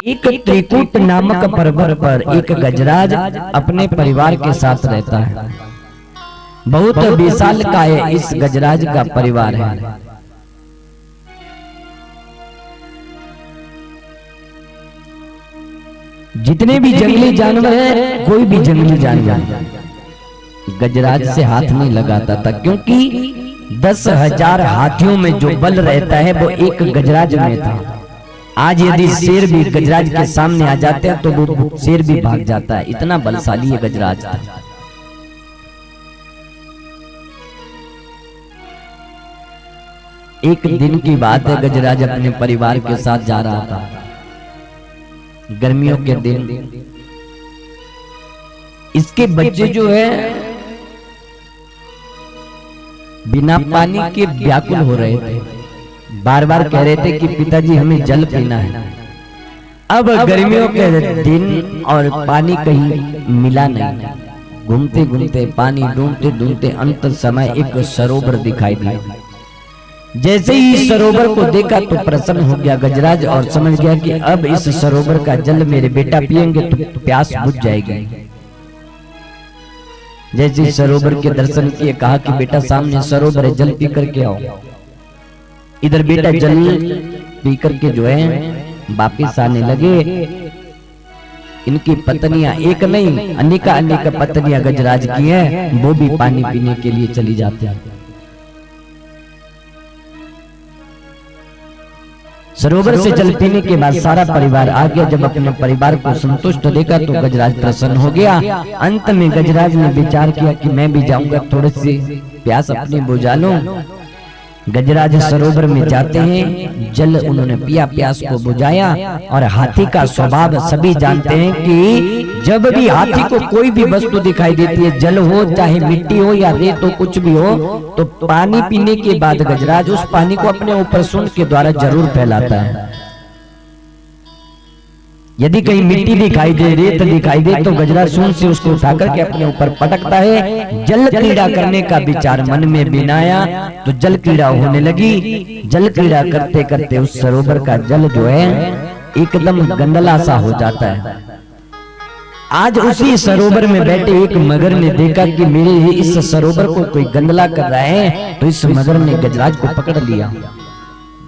एक त्रिकूट नामक पर्वत पर एक गजराज अपने परिवार के साथ रहता है। बहुत विशाल काय इस गजराज का परिवार है। जितने भी जंगली जानवर हैं, कोई भी जंगली जानवर गजराज से हाथ नहीं लगाता था, क्योंकि 10,000 हाथियों में जो बल रहता है वो एक गजराज में था। आज यदि शेर भी गजराज के सामने आ जाते हैं तो वो शेर भी भाग जाता है, इतना बलशाली है गजराज था। एक दिन की बात है, गजराज अपने परिवार के साथ जा रहा था। गर्मियों के दिन इसके बच्चे जो है बिना पानी के व्याकुल हो रहे थे, बार बार कह रहे थे कि पिताजी हमें जल पीना है। अब गर्मियों के दिन और पानी कहीं मिला नहीं। घूमते घूमते पानी ढूंढते ढूंढते अंत समय एक सरोवर दिखाई दिया। जैसे ही सरोवर को देखा तो प्रसन्न हो गया गजराज और समझ गया कि अब इस सरोवर का जल मेरे बेटा पिएंगे तो प्यास बुझ जाएगी। जैसे सरोवर के दर्शन किए, कहा कि बेटा सामने सरोवर है, जल पी करके आओ। इधर बेटा जल पी करके जो है वापिस आने लगे। इनकी पत्नियां एक नहीं अनेक पत्नियां गजराज की हैं, वो भी पानी पीने के लिए चली जाती हैं। सरोवर से जल पीने के बाद सारा परिवार आ गया। जब अपने परिवार को संतुष्ट देखा तो गजराज प्रसन्न हो गया। अंत में गजराज ने विचार किया कि मैं भी जाऊंगा, थोड़ी सी प्यास अपनी बुझा लूं। गजराज सरोवर में जाते हैं, जल उन्होंने पिया, प्यास को बुझाया। और हाथी का स्वभाव सभी जानते हैं कि जब भी हाथी को कोई भी वस्तु दिखाई देती है, जल हो चाहे मिट्टी हो या रेत हो, कुछ भी हो, तो पानी पीने के बाद गजराज उस पानी को अपने ऊपर सूंड के द्वारा जरूर फैलाता है। यदि कहीं मिट्टी दिखाई दे, रेत दिखाई दे, तो गजराज सूंड से उसको उठा करके अपने ऊपर पटकता है। जल क्रीड़ा करने का विचार मन में बिनाया तो जल क्रीड़ा होने लगी। जल क्रीड़ा करते करते उस सरोवर का जल जो है एकदम गंदला सा हो जाता है। आज उसी सरोवर में बैठे एक मगर ने देखा कि मेरे इस सरोवर को कोई गंदला कर रहा है, तो इस मगर ने गजराज को पकड़ लिया।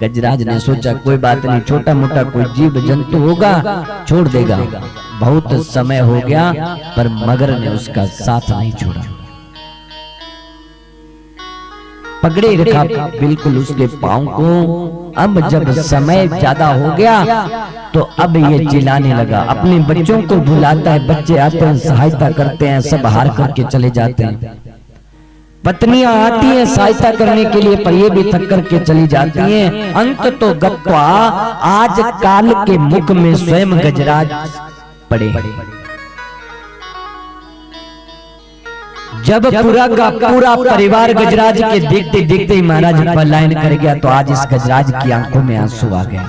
गजराज ने सोचा कोई बात नहीं, छोटा मोटा कोई जीव जंतु होगा, छोड़ देगा। बहुत समय हो गया पर मगर ने उसका साथ नहीं छोड़ा, पकड़े रखा बिल्कुल उसके पांव को। अब जब समय ज्यादा हो गया तो अब ये चिल्लाने लगा, अपने बच्चों को बुलाता है, बच्चे आते हैं, सहायता करते हैं, सब हार करके चले जाते हैं। पत्नियां आती हैं सहायता करने के लिए, पर ये भी थक करके चली जाती हैं। अंत तो गप्पा आज काल के मुख में स्वयं गजराज पड़े। जब पूरा का पूरा परिवार गजराज के देखते देखते ही महाराज पलायन कर गया, तो आज इस गजराज की आंखों में आंसू आ गया।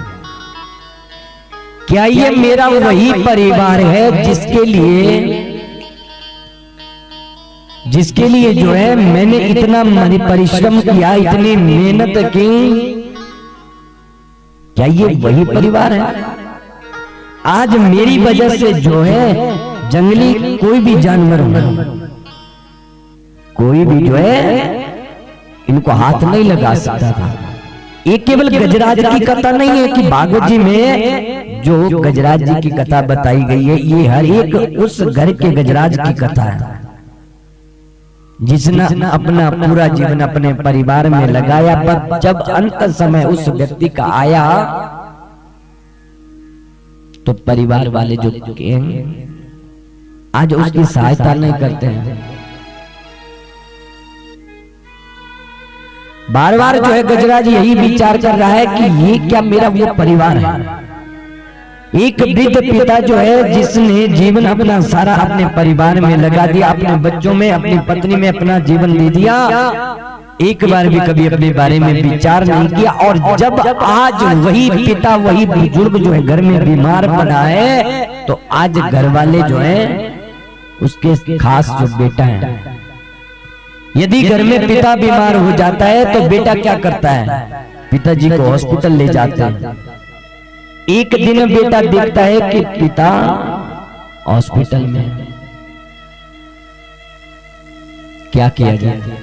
क्या ये मेरा वही परिवार है जिसके लिए जो है मैंने इतना परिश्रम किया, इतनी मेहनत की? क्या ये वही परिवार है? आज मेरी वजह से जो है जंगली कोई भी जानवर हो, कोई भी जो है इनको हाथ नहीं लगा सकता था। ये केवल गजराज की कथा नहीं है कि भागवत जी में जो गजराज जी की कथा बताई गई है, ये हर एक उस घर के गजराज की कथा है जिसने अपना पूरा जीवन अपने परिवार में लगाया। पर जब अंत समय उस व्यक्ति का आया तो परिवार वाले जो आज उसकी सहायता नहीं करते हैं। बार बार जो है गजराज यही विचार कर रहा है कि ये क्या मेरा वो परिवार है। एक वृद्ध पिता जो है जिसने जीवन अपना सारा अपने परिवार में लगा दिया, अपने बच्चों में, अपनी पत्नी में अपना जीवन दे दिया, एक बार भी कभी अपने बारे में विचार नहीं किया। और जब आज वही पिता, वही बुजुर्ग जो है घर में बीमार पड़ा है, तो आज घर वाले जो है उसके खास जो बेटा है, यदि घर में पिता बीमार हो जाता है तो बेटा क्या करता है? पिताजी को हॉस्पिटल ले जाते हैं। एक दिन बेटा देखता है कि पिता हॉस्पिटल में। क्या किया जाए?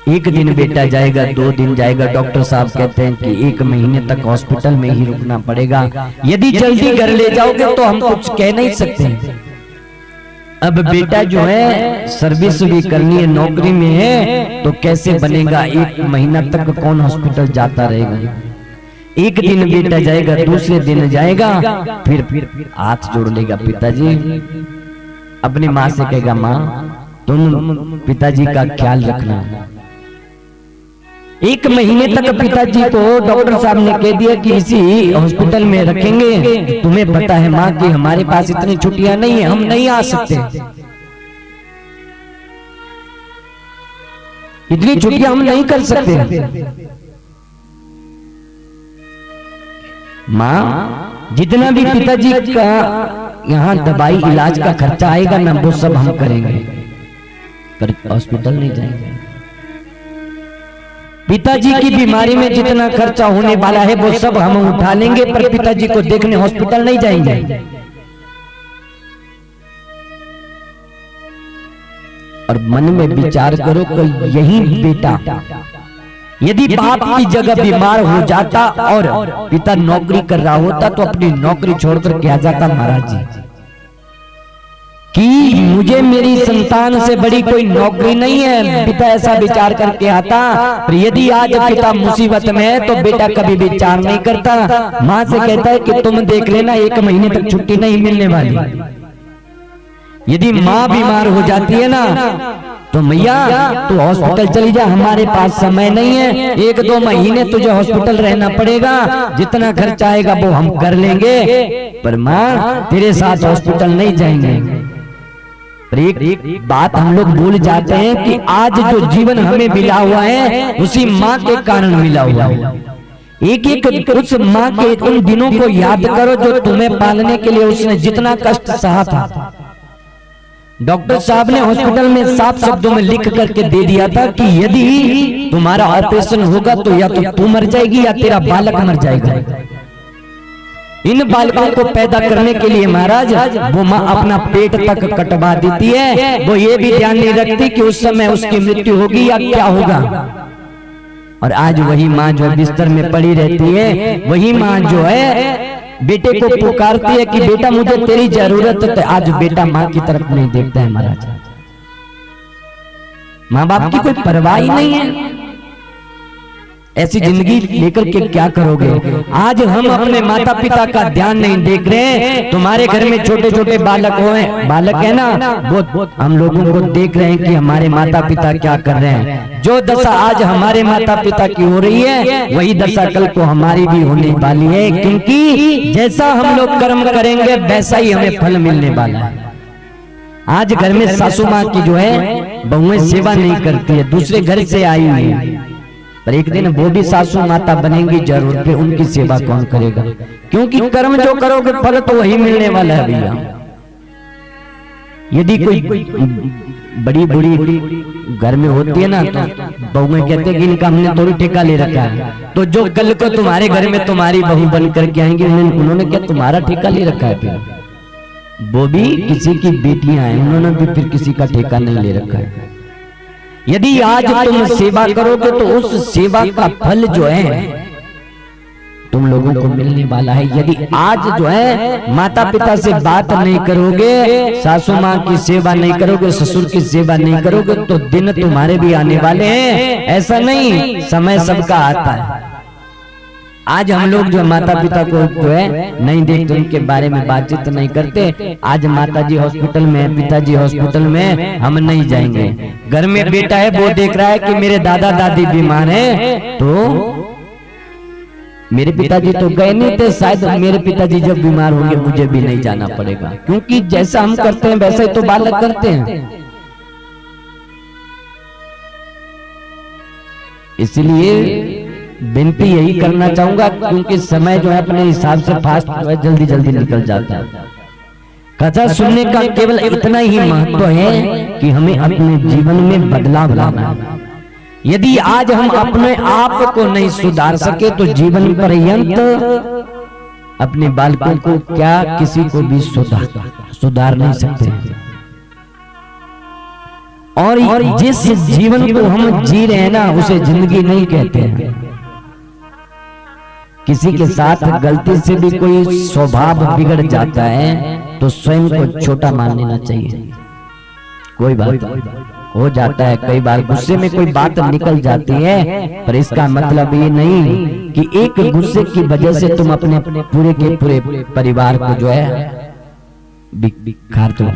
एक दिन बेटा जाएगा, 2 दिन जाएगा, डॉक्टर साहब कहते हैं कि 1 महीने तक हॉस्पिटल में ही रुकना पड़ेगा, यदि जल्दी घर ले जाओगे तो हम कुछ कह नहीं सकते। अब बेटा जो है सर्विस भी करनी है, नौकरी में है, तो कैसे बनेगा? 1 महीना तक कौन हॉस्पिटल जाता रहेगा? एक दिन बेटा जाएगा, दूसरे दिन जाएगा, फिर हाथ जोड़ लेगा पिताजी, अपनी माँ से कहेगा माँ तुम पिताजी का ख्याल रखना। 1 महीने तक पिताजी को डॉक्टर साहब ने कह दिया कि इसी हॉस्पिटल में रखेंगे। तुम्हें पता है माँ कि हमारे पास इतनी छुट्टियां नहीं है, हम नहीं आ सकते, इतनी छुट्टियां हम नहीं कर सकते। माँ जितना भी पिताजी का यहाँ दवाई इलाज का खर्चा आएगा ना वो सब हम करेंगे, पर हॉस्पिटल नहीं जाएंगे। पिताजी की बीमारी में जितना खर्चा होने वाला है वो सब हम उठा लेंगे, पर पिताजी को देखने हॉस्पिटल नहीं जाएंगे। और मन में विचार करो कि यही बेटा यदि बाप की जगह बीमार हो जाता और पिता नौकरी कर रहा होता तो अपनी नौकरी छोड़कर क्या जाता? महाराज जी कि मुझे मेरी संतान से बड़ी कोई नौकरी नहीं है, पिता ऐसा विचार करके आता। पर यदि आज पिता मुसीबत में है तो बेटा कभी विचार नहीं करता, माँ से कहता है कि तुम देख लेना 1 महीने तक छुट्टी नहीं मिलने वाली। यदि माँ बीमार हो जाती है ना तो मैया तू हॉस्पिटल चली जा, हमारे पास समय नहीं है, 1-2 महीने तुझे हॉस्पिटल रहना पड़ेगा, जितना खर्चा आएगा वो हम कर लेंगे, पर माँ तेरे साथ हॉस्पिटल नहीं जाएंगे। पर एक बात हम लोग भूल जाते हैं कि आज जो जीवन हमें मिला हुआ है उसी माँ के कारण मिला हुआ है। एक उस माँ के उन दिनों को याद करो जो तुम्हें पालने के लिए उसने जितना कष्ट सहा था। डॉक्टर साहब ने हॉस्पिटल में साफ शब्दों में लिख करके दे दिया था कि यदि तुम्हारा ऑपरेशन होगा तो या तो तू मर जाएगी या तेरा बालक मर जाएगा। इन बालकों को पैदा करने के लिए महाराज वो माँ अपना पेट तक कटवा देती है, वो ये भी ध्यान नहीं रखती कि उस समय उसकी मृत्यु होगी या क्या होगा। और आज वही माँ जो बिस्तर में पड़ी रहती है, वही माँ जो है बेटे को पुकारती है कि बेटा मुझे तेरी जरूरत है, तो आज बेटा माँ की तरफ नहीं देखता है महाराज। माँ बाप की कोई परवाह ही नहीं है। ऐसी जिंदगी लेकर के क्या करोगे? आज हम अपने माता पिता का ध्यान नहीं देख रहे हैं। तुम्हारे घर में छोटे छोटे बालक है ना, वो हम लोगों को देख रहे हैं कि हमारे माता पिता क्या कर रहे हैं। जो दशा आज हमारे माता पिता की हो रही है वही दशा कल को हमारी भी होने वाली है, क्योंकि जैसा हम लोग कर्म करेंगे वैसा ही हमें फल मिलने वाला है। आज घर में सासू माँ की जो है बहुएं सेवा नहीं करती है, दूसरे घर से आई हुई है, पर एक दिन वो भी सासू माता बनेंगी जरूर, फिर उनकी सेवा कौन करेगा? क्योंकि कर्म जो करोगे फल तो वही मिलने वाला है भैया। यदि कोई बड़ी बुढ़ी घर में होती है ना तो बहुएं कहते हैं कि इनका हमने थोड़ी ठेका ले रखा है, तो जो कल को तुम्हारे घर में तुम्हारी बहू बन करके आएंगी उन्होंने क्या तुम्हारा ठेका ले रखा है? फिर वो भी किसी की बेटियां हैं, उन्होंने भी फिर किसी का ठेका नहीं ले रखा है। यदि आज तुम सेवा करोगे तो उस सेवा का फल जो है तुम लोगों को मिलने वाला है। यदि आज जो है माता पिता से बात नहीं करोगे, सासू माँ की सेवा नहीं करोगे, ससुर की सेवा नहीं करोगे, तो दिन तुम्हारे भी आने वाले हैं। ऐसा नहीं, समय सबका आता है। आज हम लोग जो माता पिता को जो है नहीं देखते, उनके बारे में बातचीत नहीं करते। आज माताजी हॉस्पिटल में, पिताजी हॉस्पिटल में, हम नहीं जाएंगे। घर में बेटा है वो देख रहा है कि मेरे दादा दादी बीमार हैं, तो मेरे पिताजी तो गए नहीं थे, शायद मेरे पिताजी जब बीमार होंगे मुझे भी नहीं जाना पड़ेगा, क्योंकि जैसा हम करते हैं वैसा ही तो बालक करते हैं। इसलिए विनती यही करना चाहूंगा, क्योंकि समय जो है अपने हिसाब से फास्ट जो है जल्दी जल्दी निकल जाता है। कथा सुनने का केवल इतना ही महत्व है कि हमें अपने जीवन में बदलाव लाना है। यदि आज हम अपने आप को नहीं सुधार सके तो जीवन पर्यंत अपने बालकों को क्या किसी को भी सुधार नहीं सकते। और जिस जीवन को हम जी रहे हैं ना उसे जिंदगी नहीं कहते हैं। किसी के साथ गलती से भी कोई स्वभाव बिगड़ जाता है तो स्वयं को छोटा मान लेना चाहिए। कोई बात हो जाता है, कई बार गुस्से में कोई बात निकल जाती है, पर इसका मतलब ये नहीं कि एक गुस्से की वजह से तुम अपने पूरे के पूरे परिवार को जो है बिगाड़ दो।